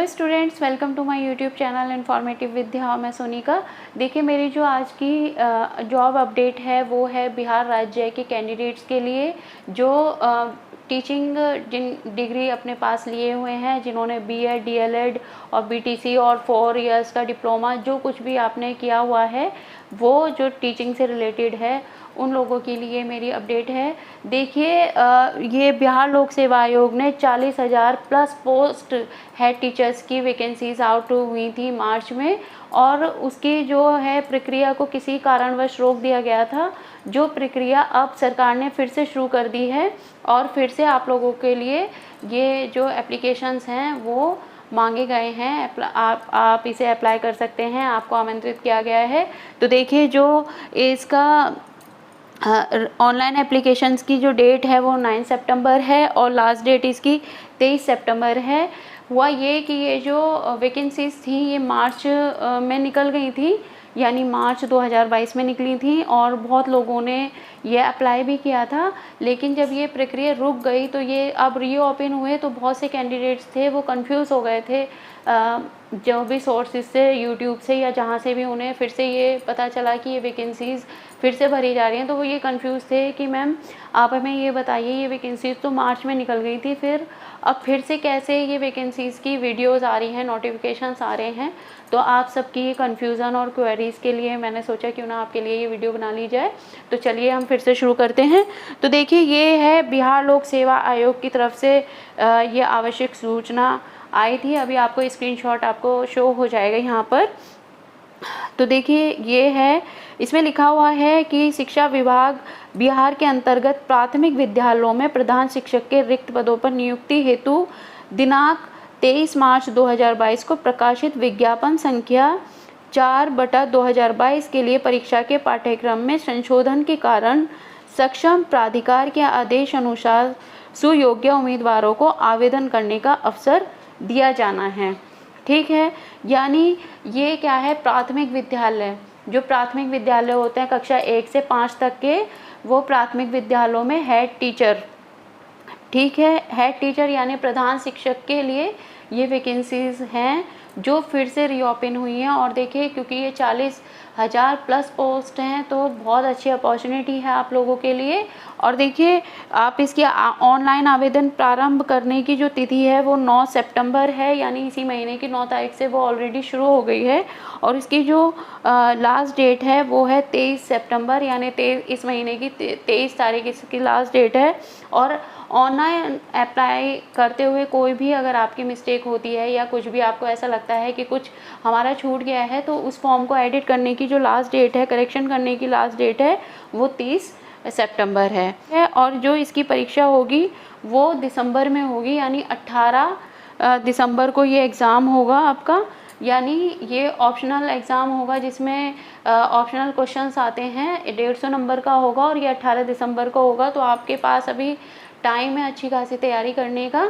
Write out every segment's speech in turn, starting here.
Hello students, welcome to my YouTube channel informative Vidya. मैं सोनिका। देखिए, मेरी जो आज की जॉब अपडेट है वो है बिहार राज्य के कैंडिडेट्स के लिए जो टीचिंग जिन डिग्री अपने पास लिए हुए हैं, जिन्होंने बीएड, डीएलएड और बीटीसी और 4 इयर्स का डिप्लोमा जो कुछ भी आपने किया हुआ है वो जो टीचिंग से रिलेटेड है, उन लोगों के लिए मेरी अपडेट है। देखिए, ये बिहार लोक सेवा आयोग ने 40,000 प्लस पोस्ट हेड टीचर्स की वैकेंसीज आउट हुई थी मार्च में, और उसकी जो है प्रक्रिया को किसी कारणवश रोक दिया गया था, जो प्रक्रिया अब सरकार ने फिर से शुरू कर दी है और फिर से आप लोगों के लिए ये जो एप्लीकेशंस हैं वो मांगे गए हैं। आप इसे अप्लाई कर सकते हैं, आपको आमंत्रित किया गया है। तो देखिए, जो इसका ऑनलाइन एप्लीकेशंस की जो डेट है वो 9 सितंबर है और लास्ट डेट इसकी 23 सितंबर है। हुआ ये कि ये जो वैकेंसीज थी ये मार्च में निकल गई थी, यानी मार्च 2022 में निकली थी और बहुत लोगों ने ये अप्लाई भी किया था। लेकिन जब ये प्रक्रिया रुक गई तो ये अब रीओपन हुए, तो बहुत से कैंडिडेट्स थे वो कंफ्यूज हो गए थे। जो भी सोर्सेज से, यूट्यूब से या जहाँ से भी उन्हें फिर से ये पता चला कि ये वैकेंसीज़ फिर से भरी जा रही हैं, तो वो ये कंफ्यूज थे कि मैम आप हमें ये बताइए, ये वैकेंसीज़ तो मार्च में निकल गई थी, फिर से कैसे ये वैकेंसीज़ की वीडियोस आ रही हैं, नोटिफिकेशंस आ रहे हैं। तो आप सबकी कन्फ्यूज़न और क्वेरीज़ के लिए मैंने सोचा क्यों ना आपके लिए ये वीडियो बना ली जाए। तो चलिए हम फिर से शुरू करते हैं। तो देखिए, ये है बिहार लोक सेवा आयोग की तरफ से ये आवश्यक सूचना आई थी। अभी आपको स्क्रीनशॉट आपको शो हो जाएगा यहाँ पर। तो देखिए, ये है, इसमें लिखा हुआ है कि शिक्षा विभाग बिहार के अंतर्गत प्राथमिक विद्यालयों में प्रधान शिक्षक के रिक्त पदों पर नियुक्ति हेतु दिनांक 23 मार्च 2022 को प्रकाशित विज्ञापन संख्या 4/2022 के लिए परीक्षा के पाठ्यक्रम में संशोधन के कारण सक्षम प्राधिकार के आदेश अनुसार सुयोग्य उम्मीदवारों को आवेदन करने का अवसर दिया जाना है। ठीक है, यानी ये क्या है, प्राथमिक विद्यालय, जो प्राथमिक विद्यालय होते हैं कक्षा 1 से 5 तक के, वो प्राथमिक विद्यालयों में हेड टीचर, ठीक है, हेड टीचर यानी प्रधान शिक्षक के लिए ये वैकेंसीज हैं जो फिर से रीओपन हुई हैं। और देखिए, क्योंकि ये 40,000 प्लस पोस्ट हैं तो बहुत अच्छी अपॉर्चुनिटी है आप लोगों के लिए। और देखिए, आप इसकी ऑनलाइन आवेदन प्रारंभ करने की जो तिथि है वो 9 सितंबर है, यानी इसी महीने की 9 तारीख से वो ऑलरेडी शुरू हो गई है। और इसकी जो लास्ट डेट है वो है 23 सितंबर, यानी इस महीने की 23 तारीख इसकी लास्ट डेट है। और ऑनलाइन अप्लाई करते हुए कोई भी अगर आपकी मिस्टेक होती है या कुछ भी आपको ऐसा लगता है कि कुछ हमारा छूट गया है, तो उस फॉर्म को एडिट करने की जो लास्ट डेट है, करेक्शन करने की लास्ट डेट है, वो 30 सितंबर है। और जो इसकी परीक्षा होगी वो दिसंबर में होगी, यानी 18 दिसंबर को ये एग्ज़ाम होगा आपका। यानी ये ऑप्शनल एग्ज़ाम होगा जिसमें ऑप्शनल क्वेश्चंस आते हैं, 150 नंबर का होगा और ये 18 दिसंबर को होगा। तो आपके पास अभी टाइम है अच्छी खासी तैयारी करने का।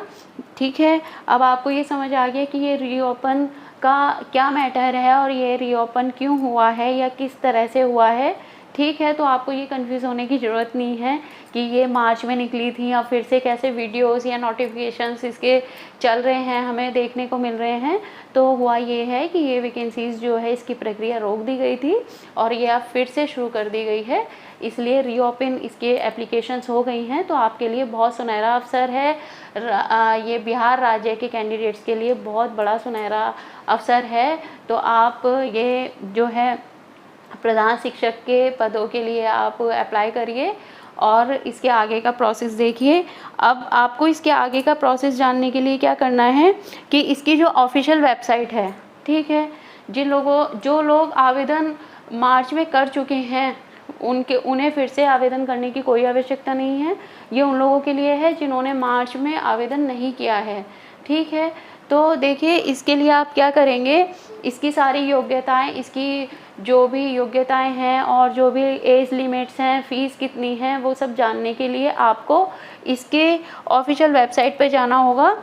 ठीक है, अब आपको ये समझ आ गया कि ये रीओपन का क्या मैटर है और ये रीओपन क्यों हुआ है या किस तरह से हुआ है। ठीक है, तो आपको ये कंफ्यूज होने की ज़रूरत नहीं है कि ये मार्च में निकली थी या फिर से कैसे वीडियोस या नोटिफिकेशंस इसके चल रहे हैं, हमें देखने को मिल रहे हैं। तो हुआ ये है कि ये वैकेंसीज़ जो है इसकी प्रक्रिया रोक दी गई थी और ये अब फिर से शुरू कर दी गई है, इसलिए रीओपन इसके एप्लीकेशंस हो गई हैं। तो आपके लिए बहुत सुनहरा अवसर है, ये बिहार राज्य के कैंडिडेट्स के लिए बहुत बड़ा सुनहरा अवसर है। तो आप ये जो है प्रधान शिक्षक के पदों के लिए आप अप्लाई करिए और इसके आगे का प्रोसेस देखिए। अब आपको इसके आगे का प्रोसेस जानने के लिए क्या करना है कि इसकी जो ऑफिशियल वेबसाइट है, ठीक है, जो लोग आवेदन मार्च में कर चुके हैं उन्हें फिर से आवेदन करने की कोई आवश्यकता नहीं है। ये उन लोगों के लिए है जिन्होंने मार्च में आवेदन नहीं किया है। ठीक है, तो देखिए, इसके लिए आप क्या करेंगे, इसकी सारी योग्यताएं, इसकी जो भी योग्यताएं हैं और जो भी एज लिमिट्स हैं, फ़ीस कितनी है, वो सब जानने के लिए आपको इसके ऑफिशियल वेबसाइट पे जाना होगा।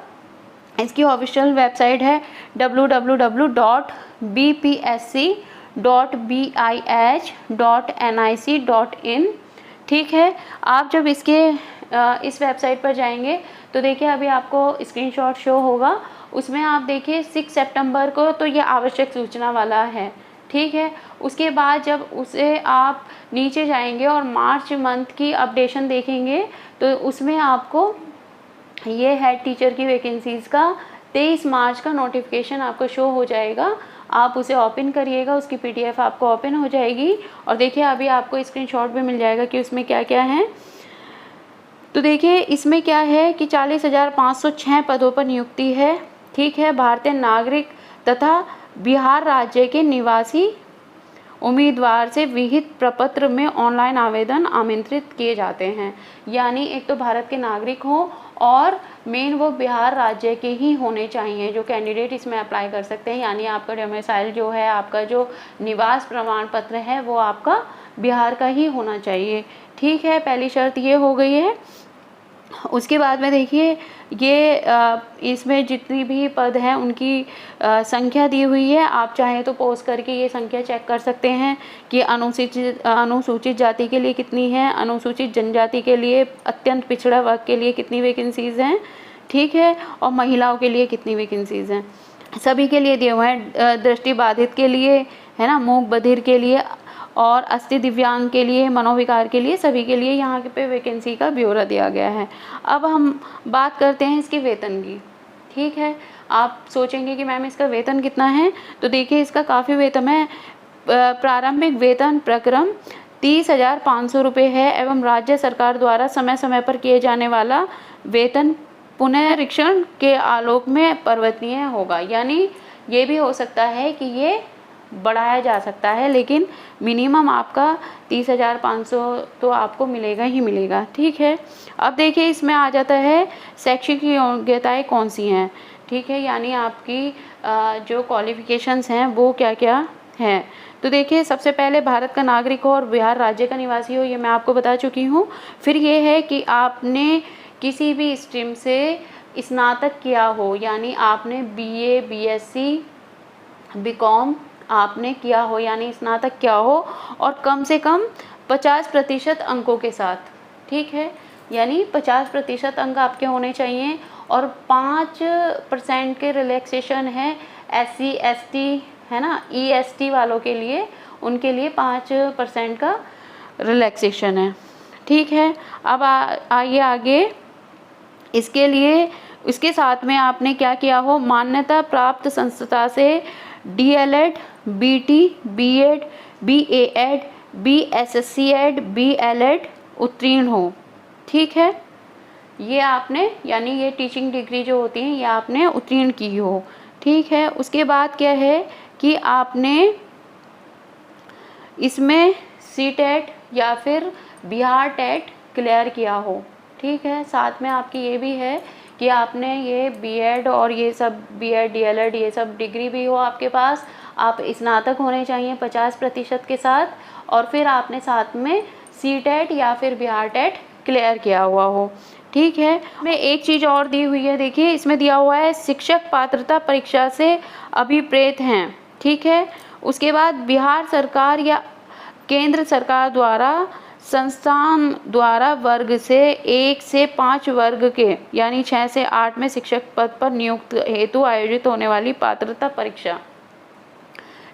इसकी ऑफिशियल वेबसाइट है www.bpsc.bih.nic.in। ठीक है, आप जब इस वेबसाइट पर जाएंगे तो देखिए, अभी आपको स्क्रीनशॉट शो होगा उसमें आप देखिए 6 सितंबर को तो ये आवश्यक सूचना वाला है, ठीक है। उसके बाद जब उसे आप नीचे जाएंगे और मार्च मंथ की अपडेशन देखेंगे तो उसमें आपको ये हेड टीचर की वैकेंसीज़ का 23 मार्च का नोटिफिकेशन आपको शो हो जाएगा। आप उसे ओपन करिएगा, उसकी पीडीएफ आपको ओपन हो जाएगी और देखिए अभी आपको स्क्रीनशॉट भी मिल जाएगा कि उसमें क्या क्या है। तो देखिए इसमें क्या है कि 40,506 पदों पर नियुक्ति है, ठीक है। भारतीय नागरिक तथा बिहार राज्य के निवासी उम्मीदवार से विहित प्रपत्र में ऑनलाइन आवेदन आमंत्रित किए जाते हैं। यानी एक तो भारत के नागरिक हों और मेन वो बिहार राज्य के ही होने चाहिए जो कैंडिडेट इसमें अप्लाई कर सकते हैं। यानी आपका डोमिसाइल जो है, आपका जो निवास प्रमाण पत्र है वो आपका बिहार का ही होना चाहिए, ठीक है। पहली शर्त ये हो गई है। उसके बाद में देखिए ये इसमें जितनी भी पद हैं उनकी संख्या दी हुई है। आप चाहें तो पॉज करके ये संख्या चेक कर सकते हैं कि अनुसूचित जाति के लिए कितनी है, अनुसूचित जनजाति के लिए, अत्यंत पिछड़ा वर्ग के लिए कितनी वैकेंसीज़ हैं, ठीक है, और महिलाओं के लिए कितनी वैकेंसीज़ हैं। सभी के लिए दिए हुए हैं, दृष्टिबाधित के लिए है ना, मूक बधिर के लिए और अस्थि दिव्यांग के लिए, मनोविकार के लिए, सभी के लिए यहाँ पे वैकेंसी का ब्यौरा दिया गया है। अब हम बात करते हैं इसके वेतन की, ठीक है। आप सोचेंगे कि मैम इसका वेतन कितना है, तो देखिए इसका काफ़ी वेतन है। प्रारंभिक वेतन प्रक्रम 30,500 रुपये है एवं राज्य सरकार द्वारा समय समय पर किए जाने वाला वेतन पुनरीक्षण के आलोक में परिवर्तनीय होगा। यानी ये भी हो सकता है कि ये बढ़ाया जा सकता है, लेकिन मिनिमम आपका 30,500 तो आपको मिलेगा ही मिलेगा, ठीक है। अब देखिए इसमें आ जाता है शैक्षिक योग्यताएं कौन सी हैं, ठीक है, यानी आपकी जो क्वालिफिकेशंस हैं वो क्या क्या हैं। तो देखिए सबसे पहले भारत का नागरिक हो और बिहार राज्य का निवासी हो, ये मैं आपको बता चुकी हूँ। फिर ये है कि आपने किसी भी स्ट्रीम से स्नातक किया हो, यानी आपने बीए, बीएससी, बीकॉम आपने किया हो, यानी स्नातक किया हो और कम से कम 50% अंकों के साथ, ठीक है। यानी 50% अंक आपके होने चाहिए और 5% के रिलैक्सेशन है SC ST है ना, EST वालों के लिए, उनके लिए 5% का रिलैक्सेशन है, ठीक है। अब आइए आगे। इसके लिए इसके साथ में आपने क्या किया हो, मान्यता प्राप्त संस्था से DLED, BT, BEd, BAed, BSSCEd, BLEd उत्तीर्ण हो, ठीक है। ये आपने, यानी ये टीचिंग डिग्री जो होती है ये आपने उत्तीर्ण की हो, ठीक है। उसके बाद क्या है कि आपने इसमें CTET या फिर बिहार टेट क्लियर किया हो, ठीक है। साथ में आपकी ये भी है कि आपने ये बीएड और ये सब बीएड DLED ये सब डिग्री भी हो आपके पास, आप स्नातक होने चाहिए 50% के साथ, और फिर आपने साथ में CTET या फिर बिहार टेट क्लियर किया हुआ हो, ठीक है। में एक चीज़ और दी हुई है, देखिए इसमें दिया हुआ है शिक्षक पात्रता परीक्षा से अभिप्रेत हैं, ठीक है। उसके बाद बिहार सरकार या केंद्र सरकार द्वारा संस्थान द्वारा वर्ग से 1 से 5 वर्ग के यानी 6 से 8 में शिक्षक पद पर नियुक्त हेतु आयोजित होने वाली पात्रता परीक्षा,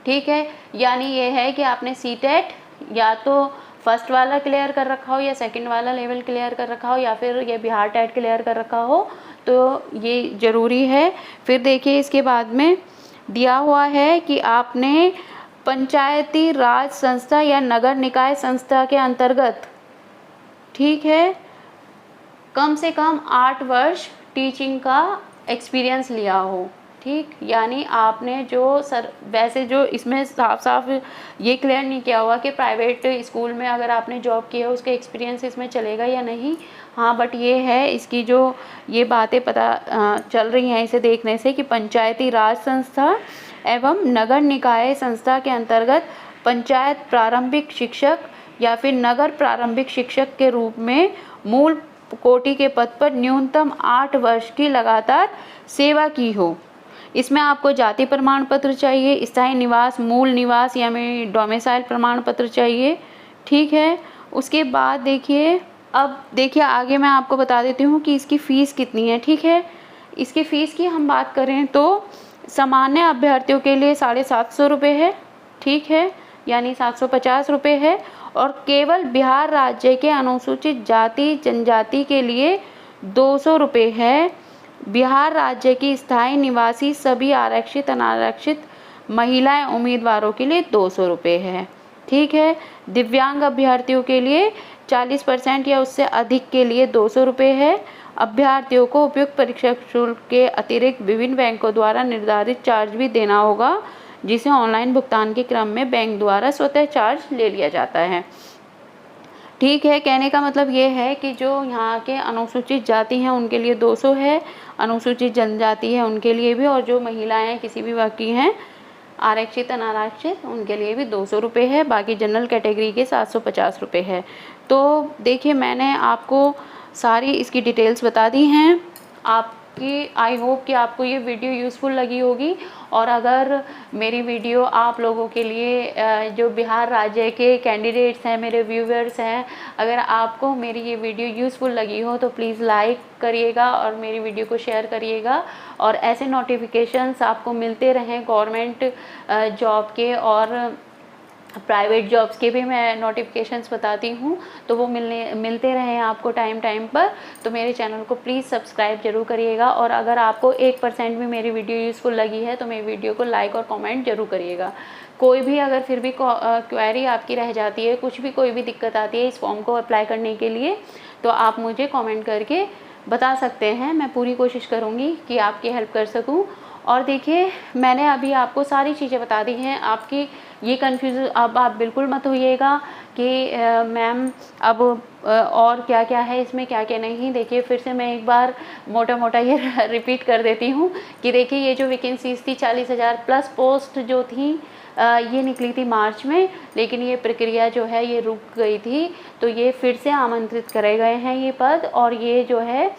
ठीक है। यानी ये है कि आपने CTET या तो फर्स्ट वाला क्लियर कर रखा हो या सेकंड वाला लेवल क्लियर कर रखा हो या फिर ये बिहार टेट क्लियर कर रखा हो, तो ये ज़रूरी है। फिर देखिए इसके बाद में दिया हुआ है कि आपने पंचायती राज संस्था या नगर निकाय संस्था के अंतर्गत, ठीक है, कम से कम 8 वर्ष टीचिंग का एक्सपीरियंस लिया हो, ठीक। यानी आपने जो वैसे जो इसमें साफ साफ ये क्लियर नहीं किया हुआ कि प्राइवेट स्कूल में अगर आपने जॉब की है उसके एक्सपीरियंस इसमें चलेगा या नहीं, हाँ, बट ये है इसकी जो ये बातें पता चल रही हैं इसे देखने से कि पंचायती राज संस्था एवं नगर निकाय संस्था के अंतर्गत पंचायत प्रारंभिक शिक्षक या फिर नगर प्रारंभिक शिक्षक के रूप में मूल कोटि के पद पर न्यूनतम 8 वर्ष की लगातार सेवा की हो। इसमें आपको जाति प्रमाण पत्र चाहिए, स्थायी निवास, मूल निवास या में डोमिसाइल प्रमाण पत्र चाहिए, ठीक है। उसके बाद देखिए, अब देखिए आगे मैं आपको बता देती हूँ कि इसकी फ़ीस कितनी है, ठीक है। इसकी फ़ीस की हम बात करें तो सामान्य अभ्यर्थियों के लिए 750 रुपये है, ठीक है, यानी 750 रुपये है। और केवल बिहार राज्य के अनुसूचित जाति जनजाति के लिए 200 रुपये है। बिहार राज्य की स्थायी निवासी सभी आरक्षित अनारक्षित महिलाएं उम्मीदवारों के लिए 200 रुपये है, ठीक है। दिव्यांग अभ्यर्थियों के लिए 40% या उससे अधिक के लिए 200 रुपये है। अभ्यर्थियों को उपयुक्त परीक्षा शुल्क के अतिरिक्त विभिन्न बैंकों द्वारा निर्धारित चार्ज भी देना होगा, जिसे ऑनलाइन भुगतान के क्रम में बैंक द्वारा स्वतः चार्ज ले लिया जाता है, ठीक है। कहने का मतलब ये है कि जो यहाँ के अनुसूचित जाति हैं उनके लिए 200 है, अनुसूचित जनजाति है उनके लिए भी, और जो महिलाएं किसी भी वर्ग की हैं आरक्षित अनारक्षित उनके लिए भी 200 रुपये है। बाकी जनरल कैटेगरी के 750 रुपये है। तो देखिए मैंने आपको सारी इसकी डिटेल्स बता दी हैं। आपकी आई होप कि आपको ये वीडियो यूज़फुल लगी होगी। और अगर मेरी वीडियो आप लोगों के लिए जो बिहार राज्य के कैंडिडेट्स हैं, मेरे व्यूअर्स हैं, अगर आपको मेरी ये वीडियो यूज़फुल लगी हो तो प्लीज़ लाइक करिएगा और मेरी वीडियो को शेयर करिएगा। और ऐसे नोटिफिकेशंस आपको मिलते रहें गवर्नमेंट जॉब के और प्राइवेट जॉब्स के भी मैं नोटिफिकेशंस बताती हूँ, तो वो मिलते रहें आपको टाइम पर। तो मेरे चैनल को प्लीज़ सब्सक्राइब जरूर करिएगा। और अगर आपको 1% भी मेरी वीडियो यूज़फुल लगी है तो मेरी वीडियो को लाइक और कमेंट जरूर करिएगा। कोई भी अगर फिर भी क्वेरी आपकी रह जाती है, कुछ भी कोई भी दिक्कत आती है इस फॉर्म को अप्लाई करने के लिए, तो आप मुझे कॉमेंट करके बता सकते हैं। मैं पूरी कोशिश करूँगी कि आपकी हेल्प कर सकूँ। और देखिए मैंने अभी आपको सारी चीज़ें बता दी हैं। आपकी ये कन्फ्यूज़ अब आप बिल्कुल मत होइएगा कि मैम अब और क्या क्या है इसमें, क्या क्या नहीं। देखिए फिर से मैं एक बार मोटा ये रिपीट कर देती हूँ कि देखिए ये जो वैकेंसीज थी 40,000 प्लस पोस्ट जो थी ये निकली थी मार्च में, लेकिन ये प्रक्रिया जो है ये रुक गई थी। तो ये फिर से आमंत्रित करे गए हैं ये पद। और ये जो है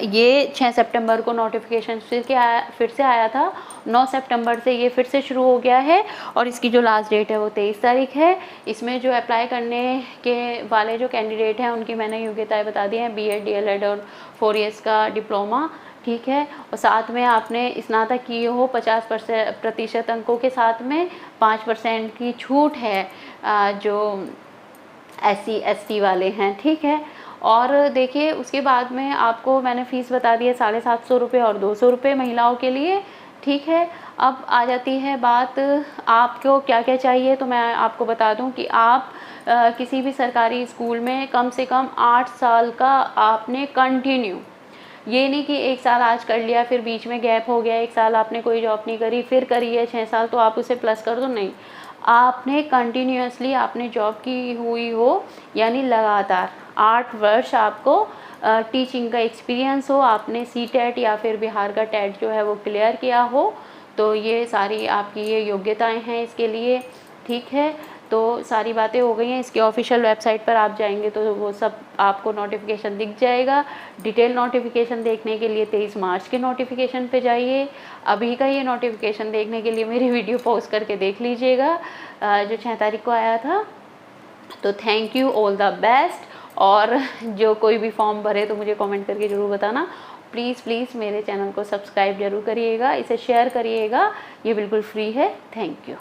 ये 6 सितंबर को नोटिफिकेशन फिर से आया था। 9 सितंबर से ये फिर से शुरू हो गया है और इसकी जो लास्ट डेट है वो 23 तारीख है। इसमें जो अप्लाई करने के वाले जो कैंडिडेट हैं उनकी मैंने योग्यताएं बता दी हैं, BEd DLEd और 4 ईयर्स का डिप्लोमा, ठीक है। और साथ में आपने स्नातक किए हो 50% अंकों के साथ में 5% की छूट है जो SC ST वाले हैं, ठीक है। और देखिए उसके बाद में आपको मैंने फ़ीस बता दी है 750 रुपये और 200 रुपये महिलाओं के लिए, ठीक है। अब आ जाती है बात आपको क्या क्या चाहिए, तो मैं आपको बता दूं कि आप किसी भी सरकारी स्कूल में कम से कम 8 साल का आपने कंटिन्यू, ये नहीं कि 1 साल आज कर लिया फिर बीच में गैप हो गया, 1 साल आपने कोई जॉब नहीं करी फिर करी है 6 साल तो आप उसे प्लस कर दो, नहीं। आपने कंटिन्यूसली आपने जॉब की हुई हो, यानी लगातार 8 वर्ष आपको टीचिंग का एक्सपीरियंस हो, आपने CTET या फिर बिहार का टेट जो है वो क्लियर किया हो, तो ये सारी आपकी ये योग्यताएं हैं इसके लिए, ठीक है। तो सारी बातें हो गई हैं। इसके ऑफिशियल वेबसाइट पर आप जाएंगे तो वो सब आपको नोटिफिकेशन दिख जाएगा। डिटेल नोटिफिकेशन देखने के लिए 23 मार्च के नोटिफिकेशन पे जाइए। अभी का ये नोटिफिकेशन देखने के लिए मेरी वीडियो पॉज करके देख लीजिएगा जो 6 तारीख को आया था। तो thank you, all the best. और जो कोई भी फॉर्म भरे तो मुझे कमेंट करके ज़रूर बताना। प्लीज़ मेरे चैनल को सब्सक्राइब जरूर करिएगा, इसे शेयर करिएगा, ये बिल्कुल फ्री है। Thank you.